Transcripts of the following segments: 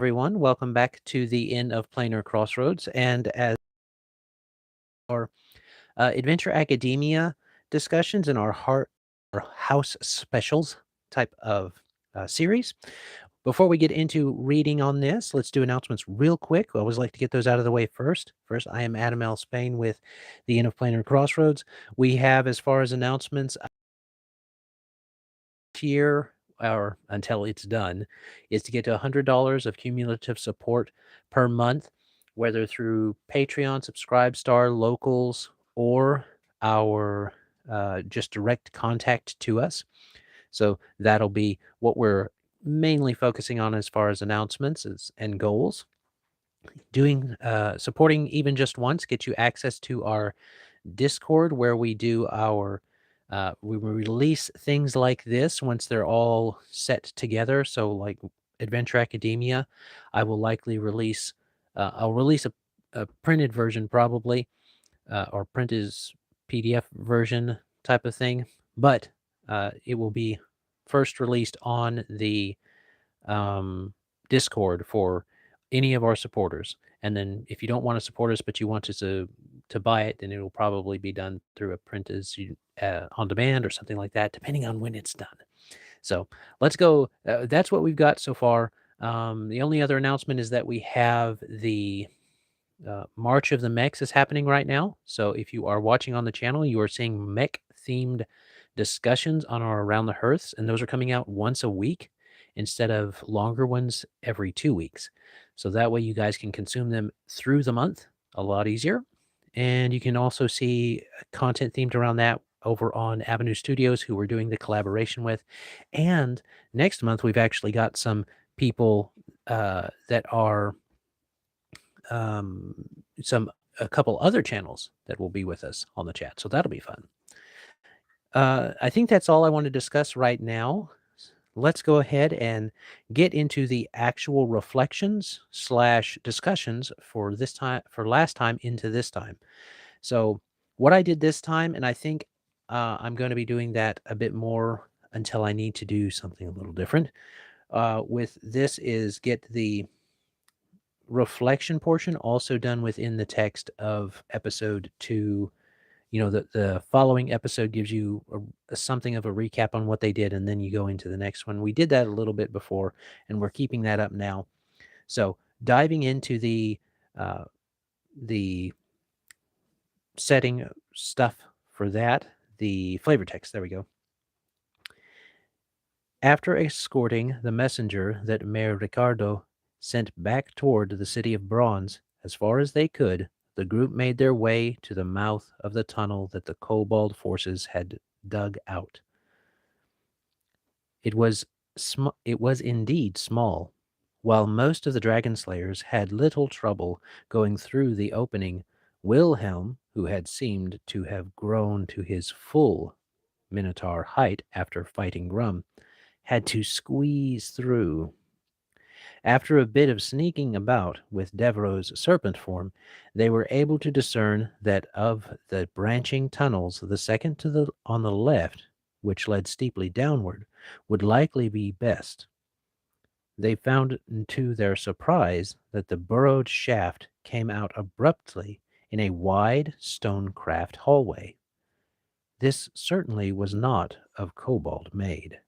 Everyone. Welcome back to the Inn of Planar Crossroads, and as our adventure academia discussions in our house specials type of series. Before we get into reading on this, let's do announcements real quick. I always like to get those out of the way first. First, I am Adam L. Spain with the Inn of Planar Crossroads. We have, as far as announcements, year or until it's done is to get to $100 of cumulative support per month, whether through Patreon, Subscribestar, Locals, or our just direct contact to us. So that'll be what we're mainly focusing on as far as announcements and goals. Doing supporting even just once gets you access to our Discord, where we do our we release things like this once they're all set together. So like Adventure Academia, I will likely release I'll release a printed version probably, or print is PDF version type of thing, but it will be first released on the Discord for any of our supporters. And then if you don't want to support us, but you want us to buy it, then it will probably be done through a print as on demand or something like that, depending on when it's done. So let's go. That's what we've got so far. The only other announcement is that we have the March of the Mechs is happening right now. So if you are watching on the channel, you are seeing mech themed discussions on our Around the Hearths, and those are coming out once a week instead of longer ones every 2 weeks. So that way you guys can consume them through the month a lot easier. And you can also see content themed around that over on Avenue Studios, who we're doing the collaboration with. And next month, we've actually got some people that are a couple other channels that will be with us on the chat. So that'll be fun. I think that's all I want to discuss right now. Let's go ahead and get into the actual reflections / discussions for this time, for last time into this time. So what I did this time, and I think I'm going to be doing that a bit more until I need to do something a little different. With this is get the reflection portion also done within the text of episode 2. The following episode gives you something of a recap on what they did, and then you go into the next one. We did that a little bit before, and we're keeping that up now. So diving into the setting stuff for that, the flavor text, there we go. After escorting the messenger that Mayor Ricardo sent back toward the city of Bronze as far as they could, the group made their way to the mouth of the tunnel that the kobold forces had dug out. It was indeed small. While most of the dragon slayers had little trouble going through the opening, Wilhelm, who had seemed to have grown to his full minotaur height after fighting Grum, had to squeeze through. After a bit of sneaking about with Devereux's serpent form, they were able to discern that of the branching tunnels, the second on the left, which led steeply downward, would likely be best. They found to their surprise that the burrowed shaft came out abruptly in a wide stonecraft hallway. This certainly was not of kobold make.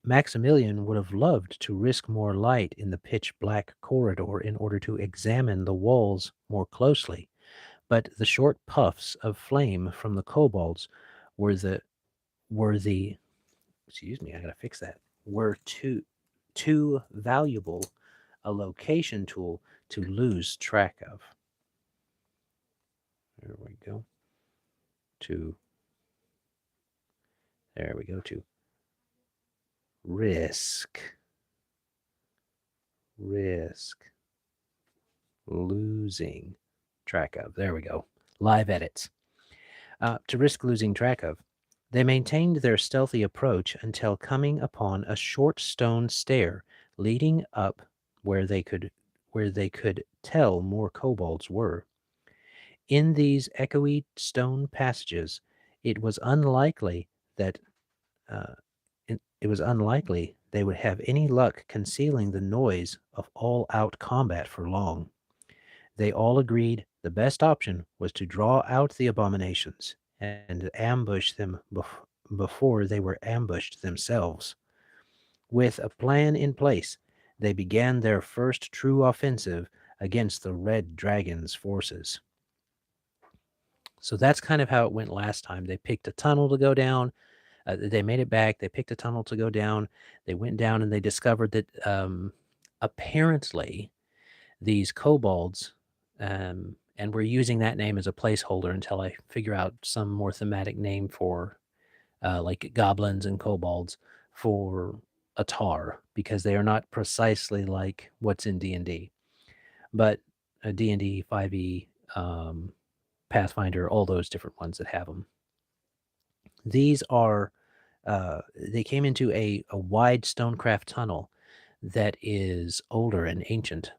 Maximilian would have loved to risk more light in the pitch-black corridor in order to examine the walls more closely, but the short puffs of flame from the kobolds were too valuable a location tool to lose track of. There we go. To risk losing track of. There we go. Live edits. To risk losing track of. They maintained their stealthy approach until coming upon a short stone stair leading up where they could tell more kobolds were. In these echoey stone passages, it was unlikely they would have any luck concealing the noise of all-out combat for long. They all agreed the best option was to draw out the abominations and ambush them before they were ambushed themselves. With a plan in place, they began their first true offensive against the Red Dragon's forces. So that's kind of how it went last time. They picked a tunnel to go down. They made it back. They picked a tunnel to go down. They went down and they discovered that apparently these kobolds, and we're using that name as a placeholder until I figure out some more thematic name for like goblins and kobolds for Atar, because they are not precisely like what's in D&D. But D&D, 5e, Pathfinder, all those different ones that have them. These are, they came into a wide stonecraft tunnel that is older and ancient.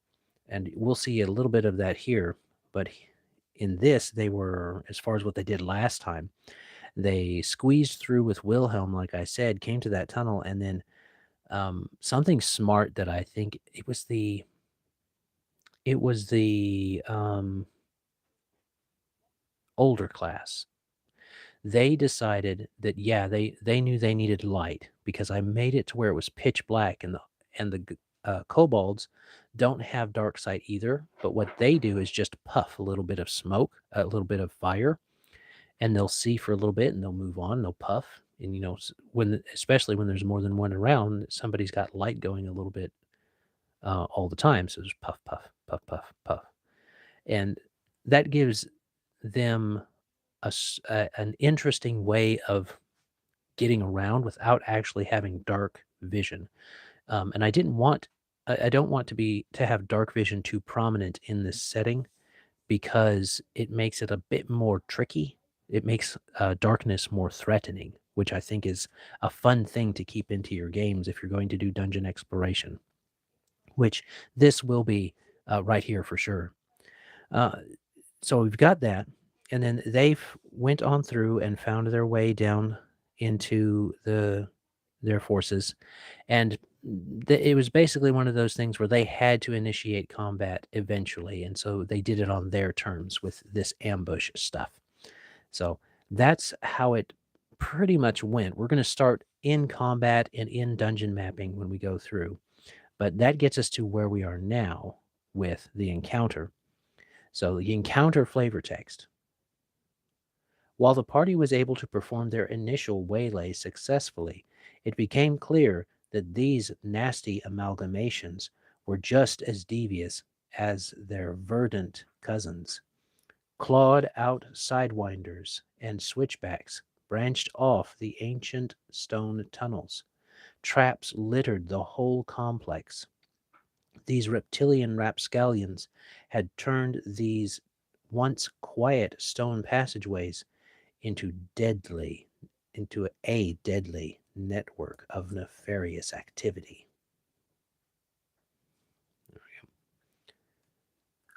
And we'll see a little bit of that here. But in this, they were, as far as what they did last time, they squeezed through with Wilhelm, like I said, came to that tunnel, and then something smart that I think it was the older class. They decided that, yeah, they knew they needed light because I made it to where it was pitch black, and the kobolds don't have dark sight either. But what they do is just puff a little bit of smoke, a little bit of fire, and they'll see for a little bit and they'll move on. They'll puff, and especially when there's more than one around, somebody's got light going a little bit all the time. So there's puff, puff, puff, puff, puff, and that gives them an interesting way of getting around without actually having dark vision. And I don't want to have dark vision too prominent in this setting because it makes it a bit more tricky. It makes darkness more threatening, which I think is a fun thing to keep into your games if you're going to do dungeon exploration, which this will be right here for sure. So we've got that, and then they went on through and found their way down into their forces, and it was basically one of those things where they had to initiate combat eventually, and so they did it on their terms with this ambush stuff. So that's how it pretty much went. We're going to start in combat and in dungeon mapping when we go through, but that gets us to where we are now with the encounter. So the encounter flavor text. While the party was able to perform their initial waylay successfully, it became clear that these nasty amalgamations were just as devious as their verdant cousins. Clawed out sidewinders and switchbacks branched off the ancient stone tunnels. Traps littered the whole complex. These reptilian rapscallions had turned these once quiet stone passageways into a deadly network of nefarious activity.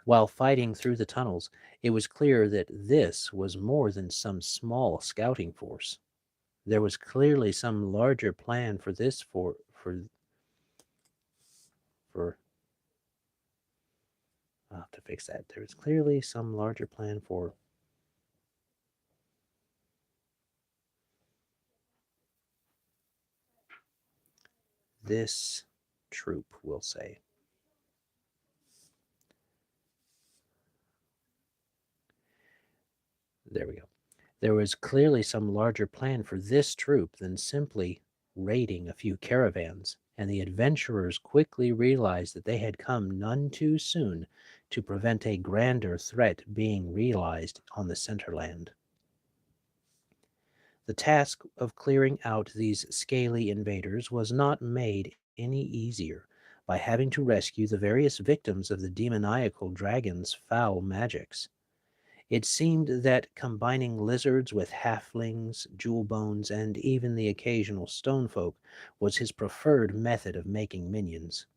While fighting through the tunnels, it was clear that this was more than some small scouting force. There was clearly some larger plan for this I'll have to fix that. There was clearly some larger plan for this troop, we'll say. There we go. There was clearly some larger plan for this troop than simply raiding a few caravans, and the adventurers quickly realized that they had come none too soon to prevent a grander threat being realized on the Centerland. The task of clearing out these scaly invaders was not made any easier by having to rescue the various victims of the demoniacal dragon's foul magics. It seemed that combining lizards with halflings, jewel bones, and even the occasional stone folk was his preferred method of making minions.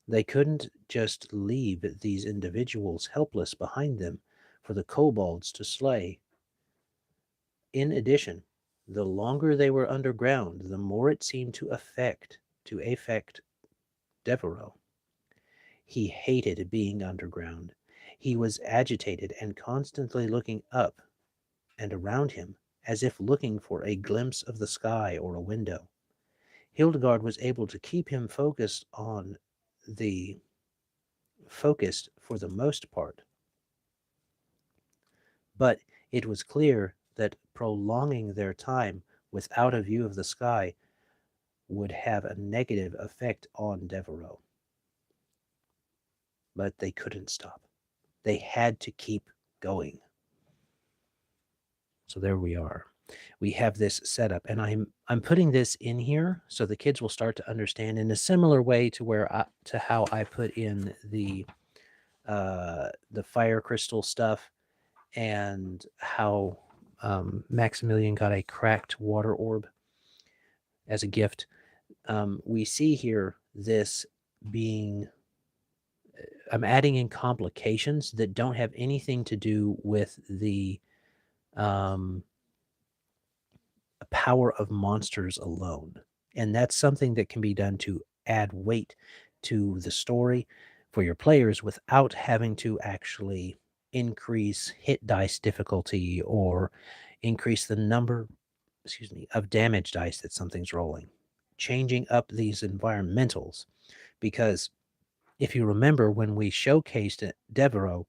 They couldn't just leave these individuals helpless behind them for the kobolds to slay. In addition, the longer they were underground, the more it seemed to affect to affect Devereux. He hated being underground. He was agitated and constantly looking up and around him, as if looking for a glimpse of the sky or a window. Hildegard was able to keep him the focused for the most part, but it was clear that prolonging their time without a view of the sky would have a negative effect on Devereux. But they couldn't stop. They had to keep going. So there we are. We have this setup, and I'm putting this in here so the kids will start to understand in a similar way to to how I put in the fire crystal stuff, and how Maximilian got a cracked water orb as a gift. We see here this being, I'm adding in complications that don't have anything to do with the um, power of monsters alone. And that's something that can be done to add weight to the story for your players without having to actually increase hit dice difficulty or increase the number, of damage dice that something's rolling. Changing up these environmentals, because if you remember when we showcased Devereux,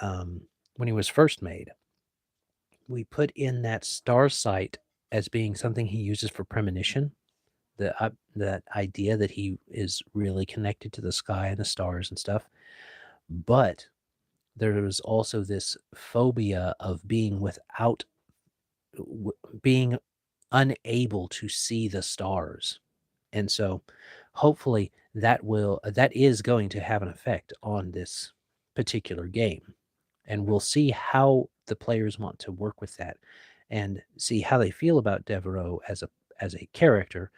um, when he was first made, we put in that star sight as being something he uses for premonition. That idea that he is really connected to the sky and the stars and stuff. But there was also this phobia of being being unable to see the stars. And so hopefully that is going to have an effect on this particular game. And we'll see how the players want to work with that and see how they feel about Devereaux as a character,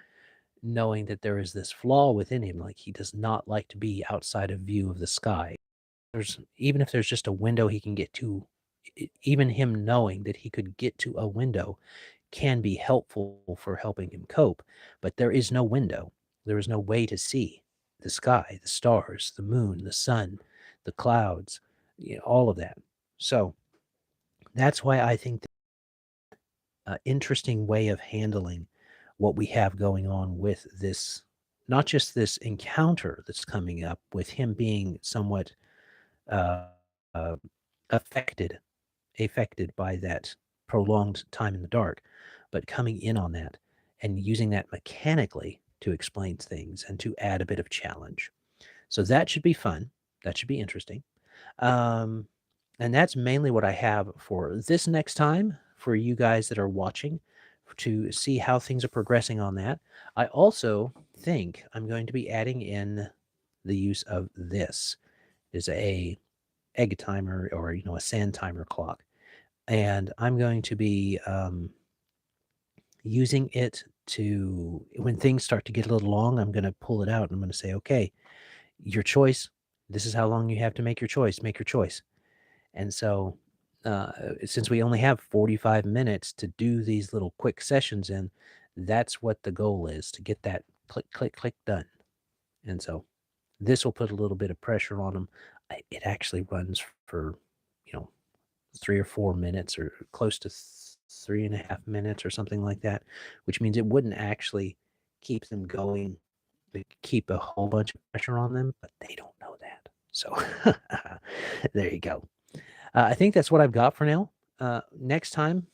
knowing that there is this flaw within him, like he does not like to be outside of view of the sky. There's even if there's just a window he can get to, even him knowing that he could get to a window can be helpful for helping him cope, but there is no window. There is no way to see the sky, the stars, the moon, the sun, the clouds, all of that. So that's why I think interesting way of handling what we have going on with this, not just this encounter that's coming up with him being somewhat uh, uh, affected affected by that prolonged time in the dark, but coming in on that and using that mechanically to explain things and to add a bit of challenge. So that should be fun. That should be interesting. Um, and that's mainly what I have for this next time for you guys that are watching, to see how things are progressing on that. I also think I'm going to be adding in the use of this is a egg timer, or a sand timer clock, and I'm going to be using it to, when things start to get a little long, I'm going to pull it out and I'm going to say, okay, your choice. This is how long you have to make your choice. Make your choice. And so, since we only have 45 minutes to do these little quick sessions in, that's what the goal is, to get that click, click, click done. And so this will put a little bit of pressure on them. It actually runs for, you know, 3 or 4 minutes, or close to 3.5 minutes or something like that, which means it wouldn't actually keep them going, keep a whole bunch of pressure on them, but they don't know that. So there you go. I think that's what I've got for now. Next time,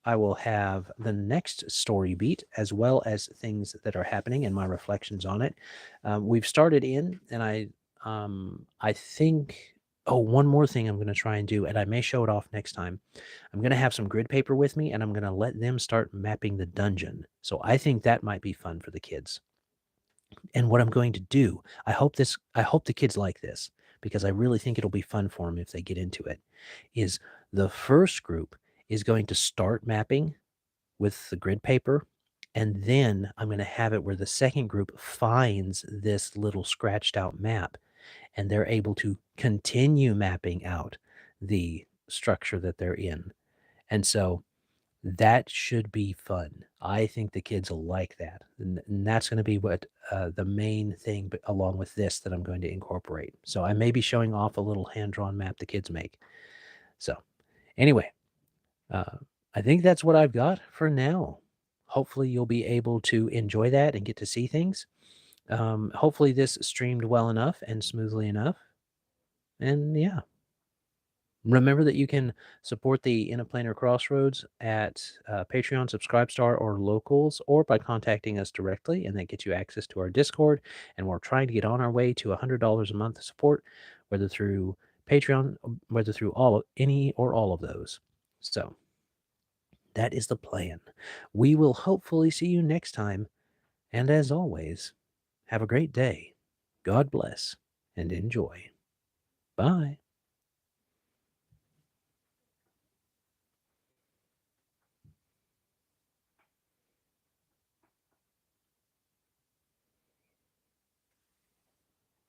I will have the next story beat, as well as things that are happening and my reflections on it. We've started in, and I think. Oh, one more thing I'm going to try and do, and I may show it off next time. I'm going to have some grid paper with me, and I'm going to let them start mapping the dungeon. So I think that might be fun for the kids. And what I'm going to do, I hope the kids like this, because I really think it'll be fun for them if they get into it, is the first group is going to start mapping with the grid paper, and then I'm going to have it where the second group finds this little scratched out map, and they're able to continue mapping out the structure that they're in. And so That should be fun. I think the kids will like that, and that's gonna be what, the main thing along with this that I'm going to incorporate. So I may be showing off a little hand-drawn map the kids make. So, anyway, uh, I think that's what I've got for now. Hopefully, you'll be able to enjoy that and get to see things. Hopefully, this streamed well enough and smoothly enough, and yeah. Remember that you can support the In a Planar Crossroads at Patreon, Subscribestar, or Locals, or by contacting us directly, and that gets you access to our Discord. And we're trying to get on our way to $100 a month support, whether through Patreon, whether through any or all of those. So that is the plan. We will hopefully see you next time. And as always, have a great day. God bless and enjoy. Bye.